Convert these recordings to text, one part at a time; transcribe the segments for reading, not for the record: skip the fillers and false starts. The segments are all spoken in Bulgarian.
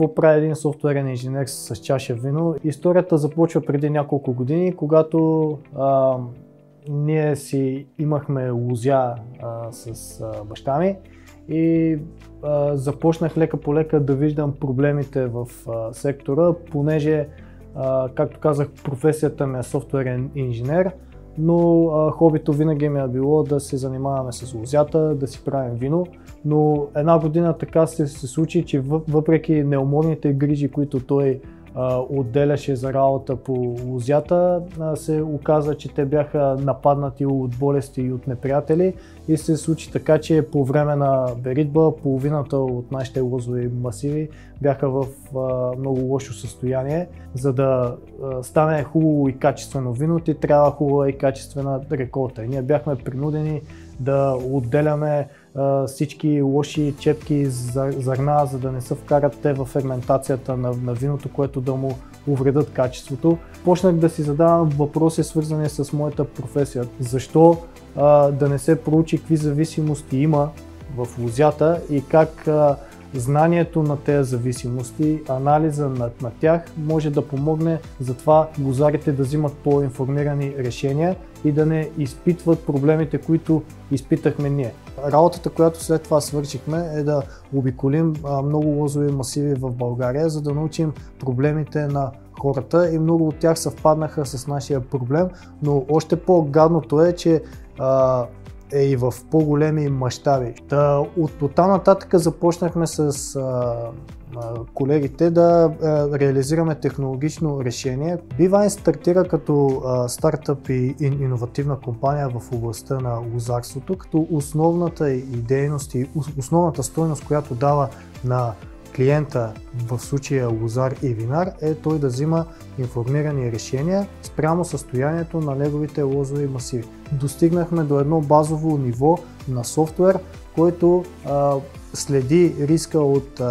какво прави един софтуерен инженер с чаша вино. Историята започва преди няколко години, когато ние си имахме лозя с баща ми и започнах лека по лека да виждам проблемите в сектора, понеже, както казах, професията ми е софтуерен инженер, но хобито винаги ми е било да се занимаваме с лозята, да си правим вино. Но една година така се случи, че въпреки неуморните грижи, които той отделяше за работа по лозята, се оказа, че те бяха нападнати от болести и от неприятели и се случи така, че по време на беритба половината от нашите лозови масиви бяха в много лошо състояние. За да стане хубаво и качествено вино, ти трябва хубава и качествена реколта. И ние бяхме принудени да отделяме всички лоши чепки зърна, за да не се вкарат те в ферментацията на виното, което да му увредят качеството. Почнах да си задавам въпроси, свързани с моята професия. Защо да не се проучи какви зависимости има в лозята и как знанието на тези зависимости, анализа на тях може да помогне за това лозарите да взимат по-информирани решения и да не изпитват проблемите, които изпитахме ние. Работата, която след това свършихме, е да обиколим много лозови масиви в България, за да научим проблемите на хората и много от тях съвпаднаха с нашия проблем, но още по-гадното е, че е и в по-големи мащаби. От там нататък започнахме с колегите да реализираме технологично решение. Beeline стартира като стартъп и иновативна компания в областта на лозарството, като основната дейност и основната стойност, която дава на клиента, в случая лозар и винар, е той да взима информирани решения спрямо състоянието на неговите лозови масиви. Достигнахме до едно базово ниво на софтуер, който следи риска от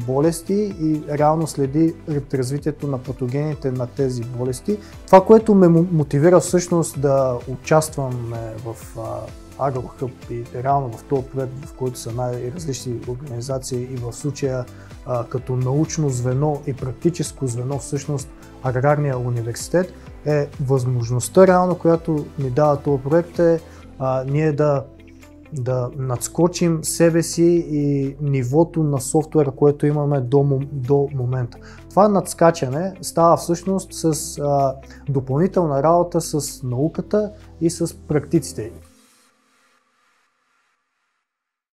болести и реално следи развитието на патогените на тези болести. Това, което ме мотивира всъщност да участвам в AgroHub и реално в този проект, в който са най-различни организации и в случая като научно звено и практическо звено всъщност Аграрния университет, е възможността реално, която ни дава този проект, е ние да надскочим себе си и нивото на софтуера, което имаме до момента. Това надскачане става всъщност с допълнителна работа с науката и с практиците.